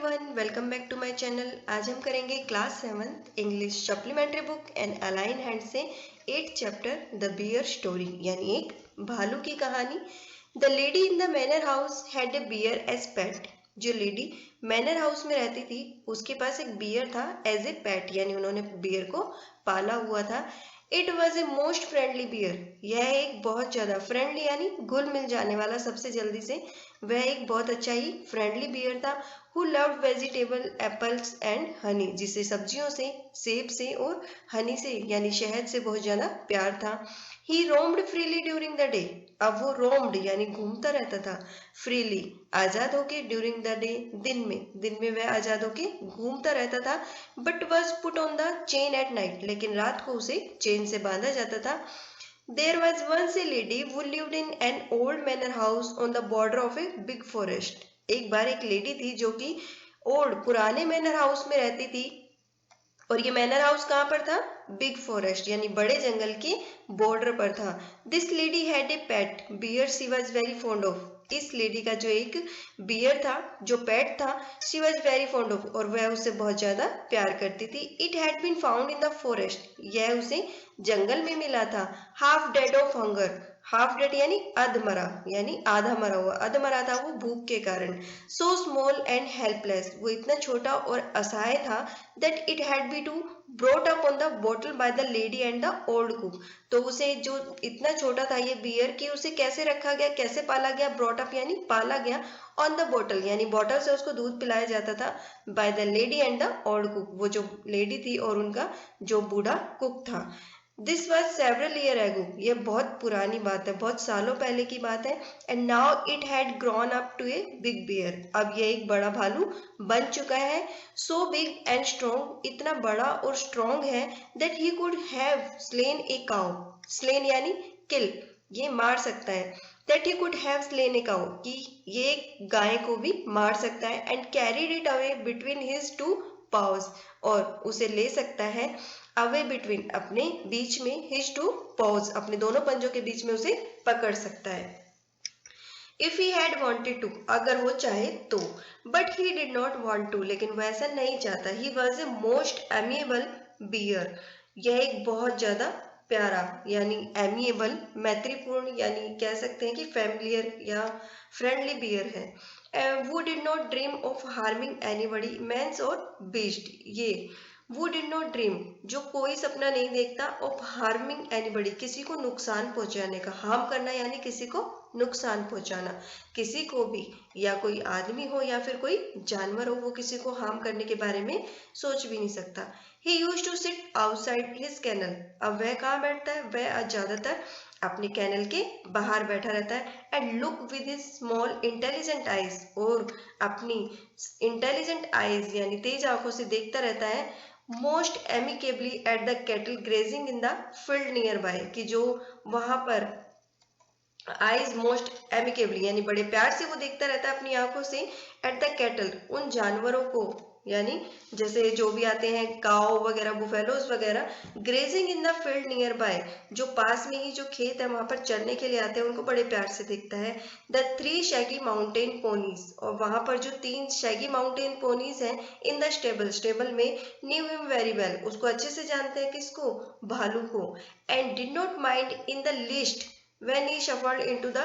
Everyone, welcome back to my channel. आज हम करेंगे class 7 English supplementary book and alien hand से 8th chapter the beer story, यानी एक भालू की कहानी। The lady in the manor house had a bear as pet. जो लेडी मैनर हाउस में रहती थी उसके पास एक बियर था एज ए पेट, यानी उन्होंने बियर को पाला हुआ था। It was a most friendly bear. यह एक बहुत ज्यादा फ्रेंडली यानी घुल मिल जाने वाला, सबसे जल्दी से वह एक बहुत अच्छा ही फ्रेंडली बियर था। Who loved vegetable apples and honey, जिसे सब्जियों से, सेब से और हनी से यानी शहद से बहुत ज्यादा प्यार था। He roamed freely during the day. अब वो रोम्ड यानी घूमता रहता था, फ्रीली आजाद होके, ड्यूरिंग द डे दिन में वह आजाद होके घूमता रहता था। But was put on the chain at night, लेकिन रात को उसे चेन से बांधा जाता था। There was once a lady who lived in an old manor house on the border of a big forest. एक बार एक लेडी थी जो कि पुराने मैनर हाउस में रहती थी, और ये मैनर हाउस कहाँ पर था? बिग फॉरेस्ट यानी बड़े जंगल के बॉर्डर पर था। This lady had a pet bear she was very fond of. इस लेडी का जो एक बियर था, जो पेट था, she was very fond of, और वह उससे बहुत ज्यादा प्यार करती थी। It had been found in the forest. यह उसे जंगल में मिला था। Half dead of hunger. Half dead यानी अधमरा, यानी आधा मरा हुआ, अधमरा था वो भूख के कारण। सो स्मॉल एंड हेल्पलेस, वो इतना छोटा और असहाय था। That it had be to brought up on the bottle by the lady and the old cook. तो उसे जो इतना छोटा था ये बियर, की उसे कैसे रखा गया, कैसे पाला गया? ब्रोट अप यानी पाला गया, ऑन द बोटल यानी बोतल से उसको दूध पिलाया जाता था, bye the lady and the old cook, वो जो लेडी थी और उनका जो बूढ़ा कुक था। This was several year ago, ये बहुत पुरानी बात है, बहुत सालों पहले की बात है। And now it had grown up to a big bear, अब ये एक बड़ा भालू बन चुका है। सो बिग एंड स्ट्रॉन्ग, इतना बड़ा और स्ट्रॉन्ग है, that he could have slain a cow. Slain यानी किल, ये मार सकता है। That he could have slain a cow, कि ये गाय को भी मार सकता है। And carried it away between his two paws, और उसे ले सकता है अवे बिटवीन, अपने बीच में, हिज टू पॉज, अपने दोनों पंजों के बीच में उसे पकड़ सकता है। If he had wanted to, अगर वो चाहे तो। But he did not want to, लेकिन वो ऐसा नहीं चाहता। He was a most amiable bear, यह एक बहुत ज्यादा प्यारा यानी एमिएबल, मैत्रीपूर्ण, यानी कह सकते हैं कि फैमिलियर या फ्रेंडली बियर है। वो did not dream of harming anybody, man's और बीस्ट। ये वो डिड नॉट ड्रीम, जो कोई सपना नहीं देखता, ऑफ हार्मिंग एनीबडी, किसी को नुकसान पहुंचाने का। हार्म करना यानी किसी को नुकसान पहुंचाना, किसी को भी, या कोई आदमी हो या फिर कोई जानवर हो, वो किसी को हार्म करने के बारे में सोच भी नहीं सकता। He used to sit outside his kennel, अब वह कहाँ बैठता है? वह ज्यादातर अपने कैनल के बाहर बैठा रहता है। And look with his small intelligent eyes, और अपनी इंटेलिजेंट आईज यानी तेज आंखों से देखता रहता है। Most amicably at the cattle grazing in the field near by, कि जो वहां पर आईज मोस्ट एमिकेबली यानी बड़े प्यार से वो देखता रहता है अपनी आंखों से, एट द कैटल, उन जानवरों को, यानी जैसे जो भी आते हैं काओ वगैरह, बुफेलोज वगैरह, grazing in the field near by, जो पास में ही जो खेत है वहां पर चरने के लिए आते हैं, उनको बड़े प्यार से देखता है। द 3 शैगी माउंटेन पोनीज, और वहां पर जो 3 शैगी माउंटेन पोनीज हैं, इन द स्टेबल, स्टेबल में, न्यू हिम वेरी वेल, उसको अच्छे से जानते हैं, किसको? भालू को। And did not mind in the list when he shuffled into the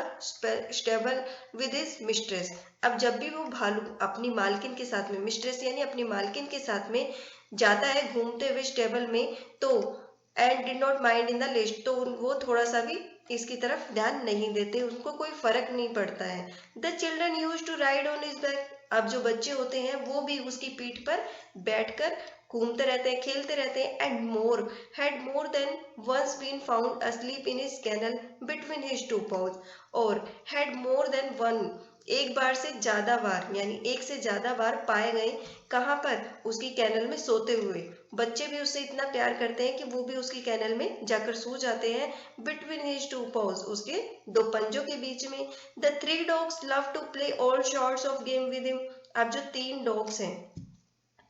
stable with his mistress। अब जब भी वो भालू अपनी मालकिन के साथ में, मिस्ट्रेस यानी अपनी मालकिन के साथ में जाता है घूमते हुए स्टेबल में, तो and did not mind in the list, तो वो थोड़ा सा भी इसकी तरफ ध्यान नहीं देते, उनको कोई फर्क नहीं पड़ता है। The children used to ride on his back, अब जो बच्चे होते हैं वो भी उसकी पीठ पर बैठकर घूमते रहते हैं, खेलते रहते हैं। And more had more than once been found asleep in his kennel between his two paws, और हैड मोर देन वन, एक बार से ज्यादा बार, यानी एक से ज्यादा बार पाए गए, कहाँ पर? उसकी कैनल में सोते हुए। बच्चे भी उससे इतना प्यार करते हैं कि वो भी उसकी कैनल में जाकर सो जाते हैं, बिटवीन हिज टू पाउज, उसके दो पंजों के बीच में। The 3 dogs love to play all sorts of game with him, अब जो 3 डॉग्स हैं,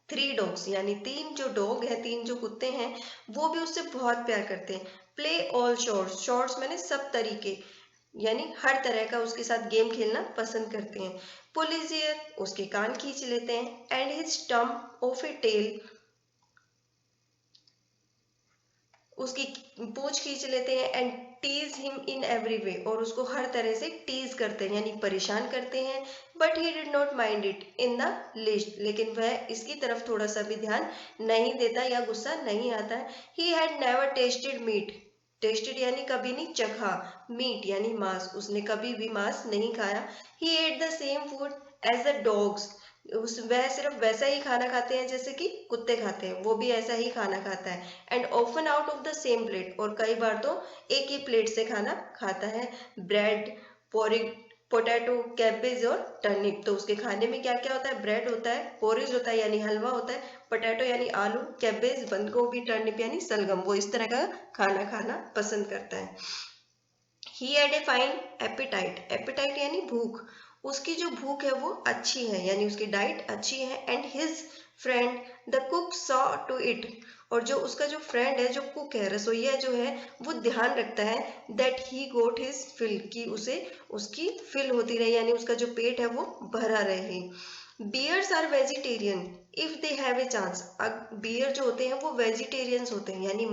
3 डॉग्स यानी 3 जो डॉग है, 3 जो कुत्ते हैं, वो भी उससे बहुत प्यार करते हैं। प्ले ऑल शॉर्ट्स, शॉर्ट्स मैंने सब तरीके, यानी हर तरह का उसके साथ गेम खेलना पसंद करते हैं। पुल हिज ईयर, उसके कान खींच लेते हैं। And his stump of a tail, उसकी पूंछ खींच लेते हैं। And tease him in every way, और उसको हर तरह से टीज करते हैं यानी परेशान करते हैं। But he did not mind it in the list, लेकिन वह इसकी तरफ थोड़ा सा भी ध्यान नहीं देता या गुस्सा नहीं आता है। He had never tasted meat, tasted यानी कभी नहीं चखा, मीट यानी मांस, उसने कभी भी मांस नहीं खाया। He ate the same food as the dogs, वह सिर्फ वैसा ही खाना खाते हैं जैसे कि कुत्ते खाते हैं, वो भी ऐसा ही खाना खाता है। And often out of the same plate, और कई बार तो एक ही प्लेट से खाना खाता है। ब्रेड, पोरिज, पोटैटो, कैबेज और टर्निप, तो उसके खाने में क्या क्या होता है? ब्रेड होता है, पोरिज होता है यानी हलवा होता है, पोटैटो यानी आलू, कैबेज बंद गोभी, टर्निप यानी सलगम, वो इस तरह का खाना खाना पसंद करता है। He had a fine appetite, appetite यानी भूख, उसकी जो भूख है वो अच्छी है यानी उसकी डाइट अच्छी है। And his friend the cook saw to it, और जो उसका जो फ्रेंड है, जो कुक है, रसोईया जो है, वो ध्यान रखता है that he got his fill, कि उसे उसकी फिल होती रहे यानी उसका जो पेट है वो भरा रहे। Bears are vegetarian if they have a chance, bear जो होते हैं वो वेजिटेरियंस होते हैं यानी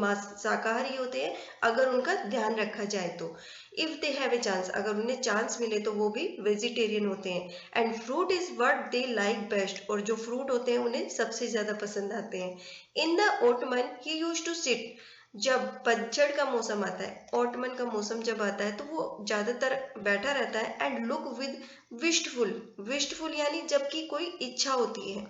शाकाहारी होते हैं अगर उनका ध्यान रखा जाए तो। If they have a chance, अगर उन्हें चांस मिले तो वो भी वेजिटेरियन होते हैं। And fruit is what they like best, और जो फ्रूट होते हैं उन्हें सबसे ज्यादा पसंद आते हैं। In the autumn he used to sit, जब पतझड़ का मौसम आता है, ऑटमन का मौसम जब आता है तो वो ज्यादातर बैठा रहता है। And look with wistful, wistful यानी जबकि कोई इच्छा होती है,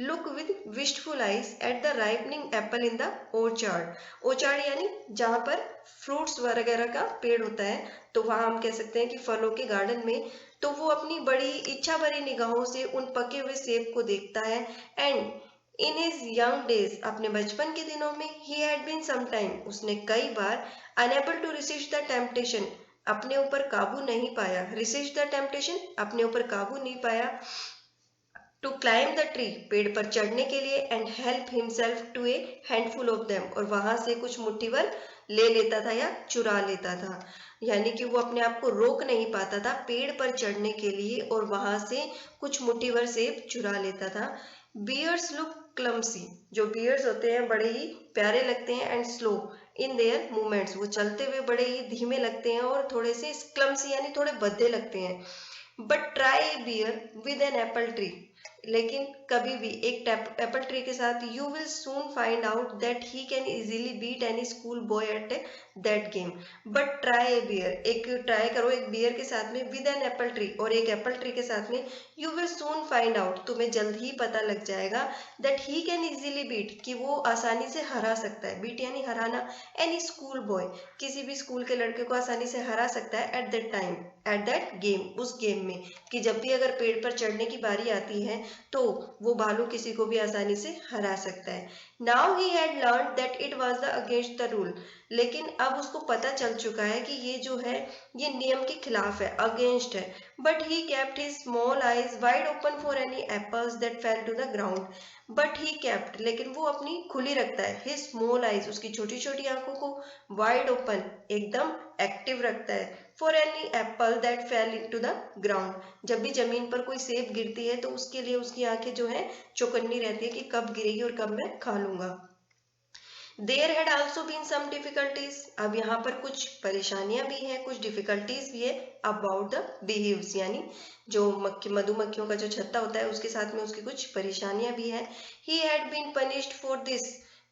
look with wistful eyes at the ripening apple in the orchard, orchard यानी जहां पर फ्रूट्स वगैरह का पेड़ होता है, तो वहां हम कह सकते हैं कि फलों के गार्डन में, तो वो अपनी बड़ी इच्छा भरी निगाहों से उन पके हुए सेब को देखता है। And in his young days, अपने बचपन के दिनों में, ही हैड बीन समटाइम, उसने कई बार, unable to resist the temptation, अपने ऊपर काबू नहीं पाया, रिसिस्ट द टेम्पटेशन अपने ऊपर काबू नहीं पाया, टू क्लाइम द ट्री, पेड़ पर चढ़ने के लिए, and help himself to a handful of them, और वहां से कुछ मुट्ठी भर ले लेता था या चुरा लेता था, यानी कि वो अपने आप को रोक नहीं पाता था पेड़ पर चढ़ने के लिए और वहां से कुछ मुट्ठी भर सेब चुरा लेता था। बियर्स लुक क्लमसी, जो बियर्स होते हैं बड़े ही प्यारे लगते हैं। And slow in their movements, वो चलते हुए बड़े ही धीमे लगते हैं और थोड़े से क्लमसी यानी थोड़े भद्दे लगते हैं। But try bear with an apple tree, लेकिन कभी भी एक एप्पल ट्री के साथ, you will soon find out that he can easily beat any schoolboy at that game. But try a bear, एक ट्राई करो एक बियर के साथ में, विद एन एप्पल ट्री, और एक एप्पल ट्री के साथ में, you will soon find out, तुम्हें जल्द ही पता लग जाएगा, that he can easily beat, कि वो आसानी से हरा सकता है, बीट यानी हराना, एनी स्कूल बॉय, किसी भी स्कूल के लड़के को आसानी से हरा सकता है at that time, eight that game, उस गेम में, कि जब भी अगर पेड़ पर चढ़ने की बारी आती है तो वो भालू किसी को भी आसानी से हरा सकता है। Now he had learn that it was the against the rule, लेकिन अब उसको पता चल चुका है कि ये जो है ये नियम के खिलाफ है, अगेंस्ट है। But he kept his small eyes wide open for any apples that fell to the ground, but he kept, लेकिन वो अपनी खुली रखता है, हिज स्मॉल आईज, उसकी छोटी छोटी आंखों को, वाइड ओपन एकदम एक्टिव रखता है, for any Apple that fell into the ground, जब भी जमीन पर कोई सेब गिरती है तो उसके लिए उसकी आंखें जो है चौकन्नी रहती है कि कब गिरेगी और कब मैं खा लूंगा। There had also been some difficulties, अब यहाँ पर कुछ परेशानियां भी हैं, कुछ डिफिकल्टीज भी है, अबाउट द बीहिव्स, यानी जो मधुमक्खियों का जो छत्ता होता है उसके साथ में उसकी कुछ परेशानियां भी है। He had been punished for this,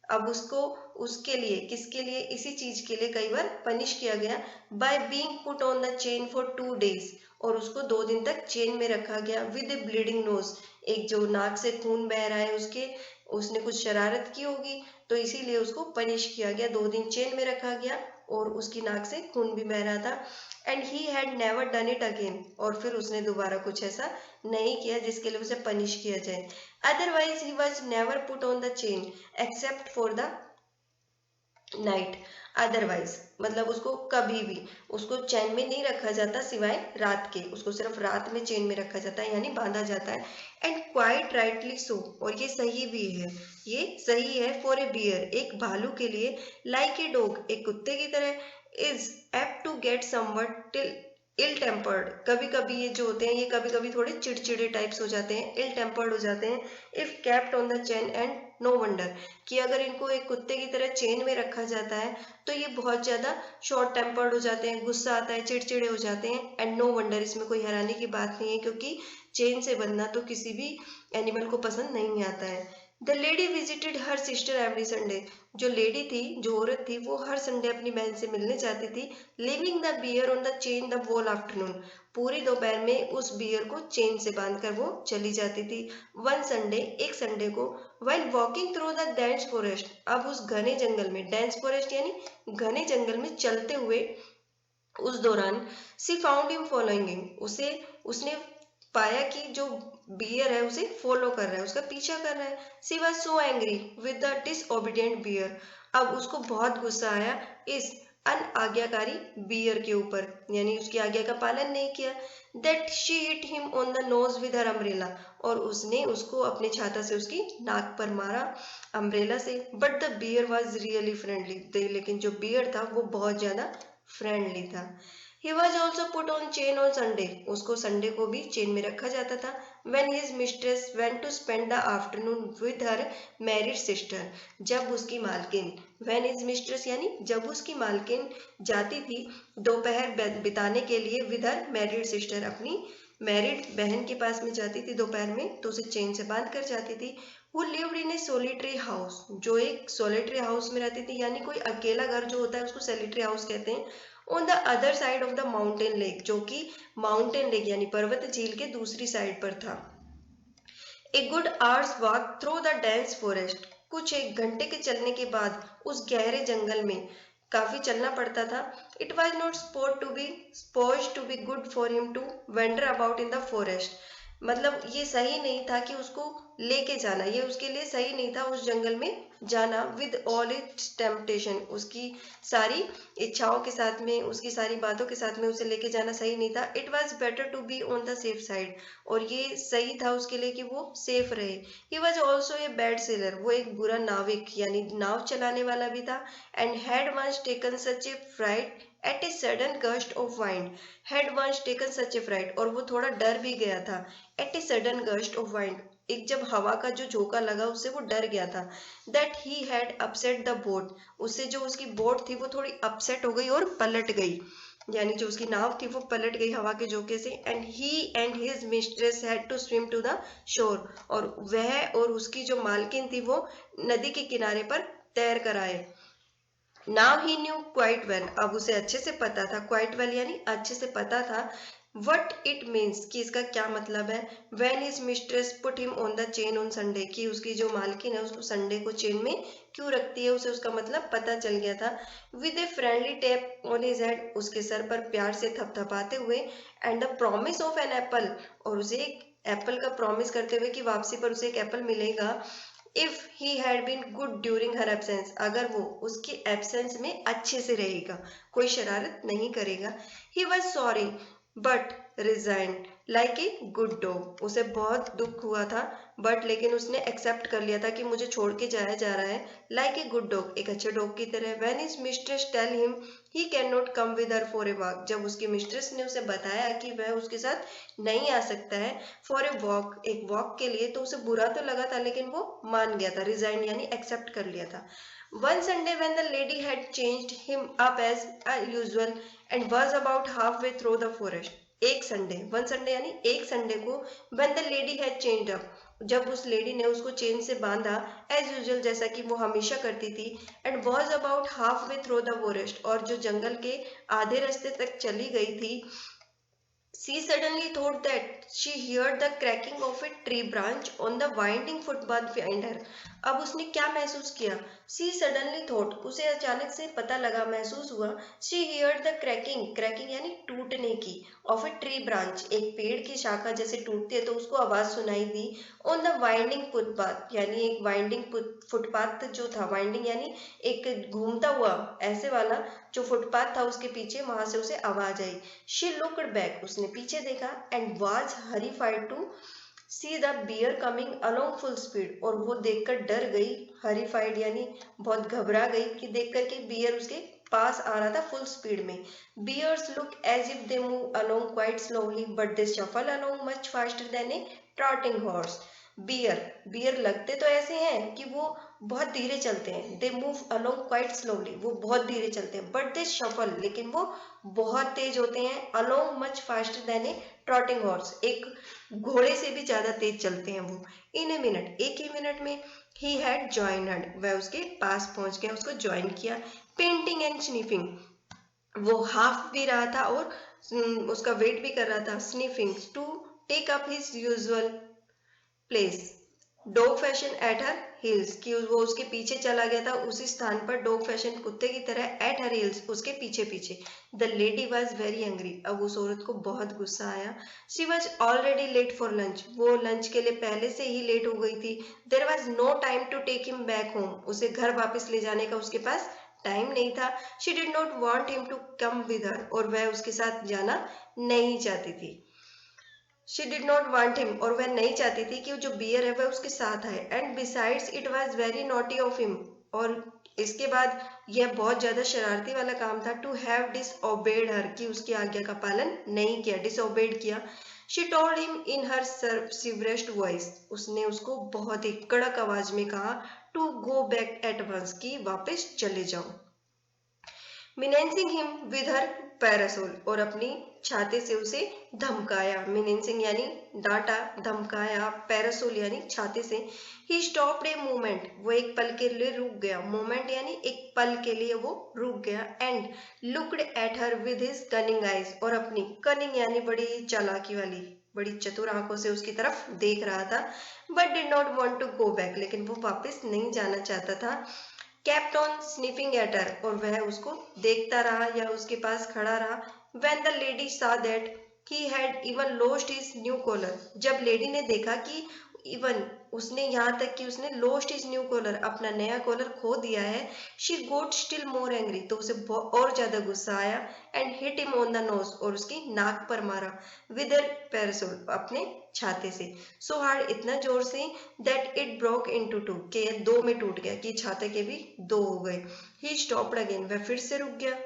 अब उसको उसके लिए, किसके लिए, इसी चीज के लिए कई बार पनिश किया गया, by being put on the chain for 2 days, और उसको 2 दिन तक चेन में रखा गया, विद ए ब्लीडिंग नोज, एक जो नाक से खून बह रहा है उसके, उसने कुछ शरारत की होगी तो इसीलिए उसको पनिश किया गया, 2 दिन चेन में रखा गया और उसकी नाक से खून भी बह रहा था। And he had never done it again, और फिर उसने दोबारा कुछ ऐसा नहीं किया जिसके लिए उसे पनिश किया जाए। Otherwise he was never put on the chain except for the night, otherwise मतलब उसको कभी भी उसको चैन में नहीं रखा जाता सिवाय रात के, उसको सिर्फ रात में चेन में रखा जाता है यानी बांधा जाता है। एंड क्वाइट राइटली सो, और ये सही भी है, ये सही है, फॉर ए बियर, एक भालू के लिए, लाइक ए डॉग, एक कुत्ते की तरह, is apt to get somewhat till ill tempered, कभी कभी ये जो होते हैं ये कभी कभी थोड़े चिड़चिड़े टाइप्स हो जाते हैं, इल टेम्पर्ड हो जाते हैं। If kept on the chain and no wonder, कि अगर इनको एक कुत्ते की तरह चेन में रखा जाता है तो ये बहुत ज्यादा शॉर्ट टेम्पर्ड हो जाते हैं, गुस्सा आता है, चिड़चिड़े हो जाते हैं। एंड नो वंडर, इसमें कोई हैरानी की बात नहीं है क्योंकि चेन से बंधना तो किसी भी एनिमल को पसंद नहीं आता है। The lady visited her sister every Sunday, जो लेडी थी, जो औरत थी, वो हर संडे अपनी बहन से मिलने जाती थी। Living the bear on the chain the whole afternoon, पूरी दोपहर में उस बियर को चेन से बांधकर वो चली जाती थी। वन संडे, एक संडे को, while walking through the dense forest, अब उस घने जंगल में, डेंस फॉरेस्ट यानी घने जंगल में चलते हुए उस दौरान, सी फाउंड हिम फॉलोइंग हिम, उसने पाया कि जो बियर है उसे फॉलो कर रहा है, उसका पीछा कर रहा है। She was so angry with the disobedient bear, अब उसको बहुत गुस्सा आया इस अनाज्ञाकारी बियर के ऊपर, यानी उसकी आज्ञा का पालन नहीं किया। That she hit him on the nose with her umbrella, और उसने उसको अपने छाता से उसकी नाक पर मारा, अम्ब्रेला से। But the bear was really friendly, लेकिन जो बियर था वो बहुत ज्यादा फ्रेंडली था। He was also put on chain on Sunday, उसको संडे को भी चेन में रखा जाता था। When his mistress went to spend the afternoon with her married sister, जब उसकी मालकिन, when his mistress यानी जब उसकी मालकिन जाती थी दोपहर बिताने के लिए with her married sister, अपनी मैरिड बहन के पास में जाती थी दोपहर में, तो उसे चेन से बांध कर जाती थी। वो lived in A solitary house, जो एक सोलिटरी हाउस में रहती थी, यानी कोई अकेला घर जो होता है उसको सोलिटरी हाउस कहते हैं। On the other side of the mountain lake, जो कि माउंटेन लेक यानी पर्वत झील के दूसरी साइड पर था। A good hours walk through the dense forest, कुछ एक घंटे के चलने के बाद उस गहरे जंगल में काफी चलना पड़ता था। It was not supposed to be good for him to wander about in the forest, मतलब ये सही नहीं था कि उसको लेके जाना, ये उसके लिए सही नहीं था उस जंगल में जाना। विद ऑल इट्स टेम्पटेशन, उसकी सारी इच्छाओं के साथ में, उसकी सारी बातों के साथ में उसे लेके जाना सही नहीं था। It was better to be on the safe side, और ये सही था उसके लिए कि वो सेफ रहे। He was also a bad seller, वो एक बुरा नाविक यानी नाव चलाने वाला भी था। And had once taken such a fright at a sudden gust of wind, had once taken such a fright, और वो थोड़ा डर भी गया था। At a sudden gust of wind, एक जब हवा का जो झोंका लगा उससे वो डर गया था। That he had upset the boat, उससे जो उसकी बोट थी वो थोड़ी अपसेट हो गई और पलट गई, यानी जो उसकी नाव थी वो पलट गई हवा के झोंके से। And he and his mistress had to swim to the shore, और वह और उसकी जो मालकिन थी वो नदी के किनारे पर तैर कर आए। Now he new quite well, अब उसे अच्छे से पता था, क्वाइट वेल यानी अच्छे से पता था, वट इट मीन्स, कि इसका क्या मतलब है। When his mistress put him on the chain on Sunday, कि उसकी जो मालकिन है उसको संडे को चेन में क्यों रखती है, उसे उसका मतलब पता चल गया था। With a friendly tap on his head, उसके सर पर प्यार से थपथपाते हुए। And the promise of an apple, और उसे एक एप्पल का प्रॉमिस करते हुए कि वापसी पर उसे एक एप्पल मिलेगा। If he had been good during her absence, अगर वो उसकी एब्सेंस में अच्छे से रहेगा, कोई शरारत नहीं करेगा। He was sorry but resigned like a good dog, उसे बहुत दुख हुआ था बट लेकिन उसने एक्सेप्ट कर लिया था कि मुझे छोड़ के जाया जा रहा है, लाइक ए गुड डॉग, एक अच्छे डॉग की तरह। When his mistress tell him he can not come with her for a walk, जब उसकी मिस्ट्रेस ने उसे बताया कि वह उसके साथ नहीं आ सकता है फॉर ए वॉक, एक वॉक के लिए, तो उसे बुरा तो लगा था लेकिन वो मान गया था, रिजाइंड यानी एक्सेप्ट कर लिया था। One Sunday when the lady had changed him up as usual and was about halfway through the forest, एक संडे, वन संडे यानी एक संडे को, when the lady had changed up, जब उस लेडी ने उसको चेन से बांधा, एज यूजुअल जैसा कि वो हमेशा करती थी, and was about half way through the forest, और जो जंगल के आधे रास्ते तक चली गई थी। She suddenly thought that she heard the cracking of a tree branch on the winding footpath behind her. अब उसने क्या महसूस किया? She suddenly thought, उसे अचानक से पता लगा, महसूस हुआ। She heard the cracking यानी टूटने की, of a tree branch, एक पेड़ की शाखा जैसे टूटती है तो उसको आवाज सुनाई दी। On the winding footpath, यानी एक वाइंडिंग फुटपाथ जो था, वाइंडिंग यानी एक घूमता हुआ ऐसे वाला जो फुटपाथ था उसके पीछे, वहां से उसे आवाज आई। She looked back, उसने पीछे देखा, and was horrified to see the bear coming along full speed, और वो देखकर डर गई, horrified यानी बहुत घबरा गई कि देखकर कि बियर उसके पास आ रहा था फुल स्पीड में। Bears look as if they move along quite slowly but they shuffle along much faster than a trotting horse. Bear लगते तो ऐसे हैं कि वो बहुत धीरे चलते हैं, दे मूव अलोंग क्वाइट स्लोली, वो बहुत धीरे चलते हैं, बट दे शफल, लेकिन वो बहुत तेज होते हैं, along much faster than a trotting horse, एक घोड़े से भी ज्यादा तेज चलते हैं वो। इन ए मिनट, एक ही मिनट में, ही हैड ज्वाइनड, वह उसके पास पहुंच गया, उसको ज्वाइन किया। पेंटिंग एंड स्निफिंग, वो हाफ भी रहा था और उसका वेट भी कर रहा था। Sniffing to take up his usual place, dog fashion at her heels, कि वो उसके पीछे चला गया था उसी स्थान पर, डॉग फैशन कुत्ते की तरह, एट हर हील्स, उसके पीछे पीछे। The lady was very angry, अब उस औरत को बहुत गुस्सा आया। She was already late for lunch, वो लंच के लिए पहले से ही लेट हो गई थी। There was no time to take him back home, उसे घर वापस ले जाने का उसके पास टाइम नहीं था। She did not want him to come with her, और वह उसके साथ जाना नहीं चाहती थी। She did not want him, और वह नहीं चाहती थी कि जो बियर है वह उसके साथ आए। And besides it was very naughty of him, और इसके बाद यह बहुत ज्यादा शरारती वाला काम था, टू हैव डिसओबेड हर, कि उसकी आज्ञा का पालन नहीं किया, डिसओबेड किया। She told him in her severest voice, उसने उसको बहुत ही कड़क आवाज में कहा, to go back at once, कि वापस चले जाओ। Menacing him with her parasol, और अपनी छाते से उसे धमकाया। मिनेंसिंग यानी डांटा, धमकाया, पैरासोल यानी छाते से। ही स्टॉप्ड ए मोमेंट, वो एक पल के लिए रुक गया, मोमेंट यानी एक पल के लिए वो रुक गया। And looked at her with his cunning eyes, और अपनी कनिंग यानी बड़ी चालाकी वाली, बड़ी चतुर आंखों से उसकी तरफ देख रहा था। But did not want to go back, लेकिन वो वापस नहीं जाना चाहता था। kept on sniffing at her, और वह उसको देखता रहा या उसके पास खड़ा रहा। when the lady saw that he had even lost his new collar, जब लेडी ने देखा कि इवन उसने यहाँ तक कि उसने lost his new collar, अपना नया कॉलर खो दिया है, she got still more angry, तो उसे और ज्यादा गुस्सा आया। and hit him on the nose, और उसकी नाक पर मारा, with her parasol, अपने छाते से, so hard, इतना जोर से, that it broke into two, कि यह दो में टूट गया, कि छाते के भी दो हो गए। he stopped again, वह फिर से रुक गया।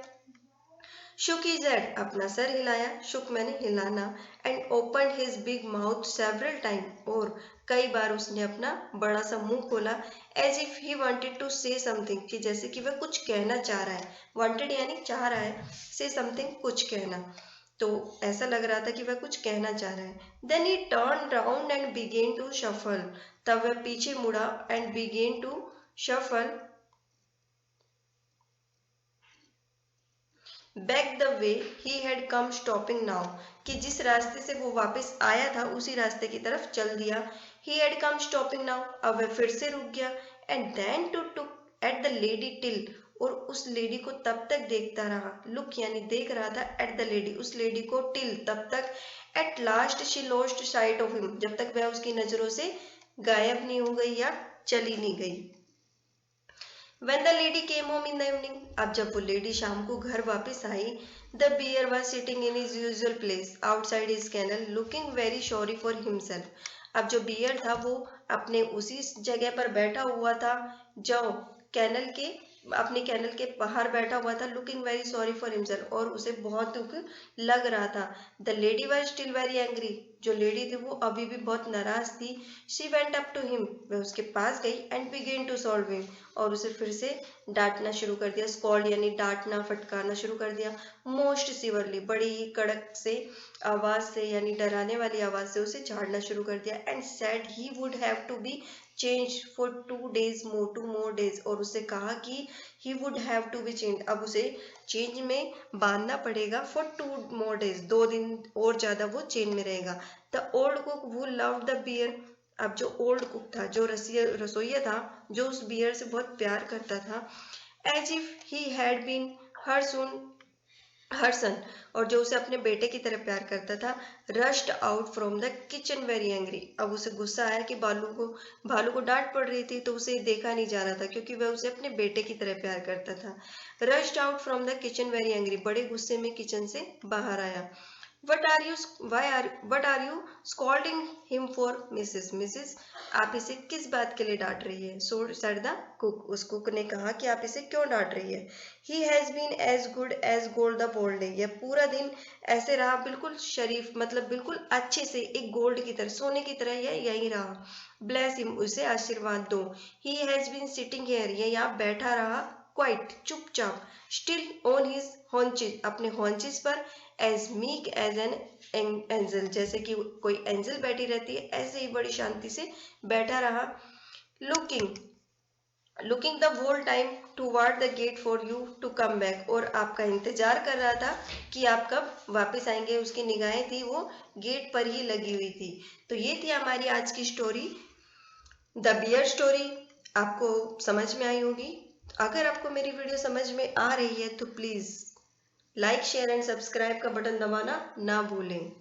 shook his head, अपना सर हिलाया, shook मैंने हिलाना। and opened his big mouth several time, और कई बार उसने अपना बड़ा सा मुंह खोला। as if he wanted to say something, कि जैसे कि वह कुछ कहना चाह रहा है, wanted यानी चाह रहा है, say something कुछ कहना, तो ऐसा लग रहा था कि वह कुछ कहना चाह रहा है। Then he turned round and began to shuffle, तब वह पीछे मुड़ा, and began to shuffle back the way he had come, stopping now, कि जिस रास्ते से वो वापस आया था उसी रास्ते की तरफ चल दिया। he had come stopping now, अब वह फिर से रुक गया। and then to took at the lady till, और उस लेडी को तब तक देखता रहा, लुक यानी देख रहा था, at the lady, उस लेडी को, till तब तक, at last she lost sight of him, जब तक वह उसकी नजरों से गायब नहीं हो गई या चली नहीं गई। When the lady came home in the evening, अब जब वो लेडी शाम को घर वापस आई, the bear was sitting in his usual place outside his kennel, looking very sorry for himself. अब जो बियर था वो अपने उसी जगह पर बैठा हुआ था जो कैनल के, अपने कैनल के बाहर बैठा हुआ था, looking very sorry for himself, और उसे बहुत दुख लग रहा था। The lady was still very angry, जो लेडी थी वो अभी भी बहुत नाराज थी। She went up to him, वह उसके पास गई, and began to scold him, और उसे फिर से डांटना शुरू कर दिया, स्कॉल्ड यानी डांटना, फटकारना शुरू कर दिया। मोस्ट सिवरली, बड़ी ही कड़क से आवाज से यानी डराने वाली आवाज से उसे झाड़ना शुरू कर दिया। And said he would have to be chained for 2 days more, 2 more days, और उसे कहा कि he would have to be changed, अब उसे चेंज में बांधना पड़ेगा, for 2 more days, 2 दिन और ज्यादा वो चेन में रहेगा। the old cook who loved the bear, अब जो ओल्ड कुक था, जो रसोइया था, जो उस बियर से बहुत प्यार करता था, as if he had been her son, और जो उसे अपने बेटे की तरह प्यार करता था, rushed out from the kitchen very angry, अब उसे गुस्सा आया कि भालू को डांट पड़ रही थी तो उसे देखा नहीं जा रहा था क्योंकि वह उसे अपने बेटे की तरह प्यार करता था। Rushed out from the kitchen very angry, बड़े गुस्से में किचन से बाहर आया। What are you scolding him for, Mrs. Mrs. आप इसे किस बात के लिए डांट रही है? So said the cook. उस कुक ने कहा कि आप इसे क्यों डांट रही है? He has been as good as gold the whole day. यह पूरा दिन ऐसे रहा, बिल्कुल शरीफ, मतलब बिल्कुल अच्छे से, एक गोल्ड की तरह, सोने की तरह यह यही रहा. Bless him. उसे आशीर्वाद दो. He has been sitting here. यह यहाँ बैठा रहा, क्वाइट, चुपचाप, स्टिल ऑन हिज हॉन्चेस, अपने हॉन्चेस पर, as meek as an angel, जैसे कि कोई एंजल बैठी रहती है, ऐसे ही बड़ी शांति से बैठा रहा. Looking the whole time toward the gate for you to come back, और आपका इंतजार कर रहा था कि आप कब वापस आएंगे. उसकी निगाहें थी वो गेट पर ही लगी हुई थी. तो ये थी हमारी आज की स्टोरी, द बियर स्टोरी. आपको समझ में आई होगी. अगर आपको मेरी वीडियो समझ में आ रही है तो please like, share and subscribe का बटन दबाना ना भूलें.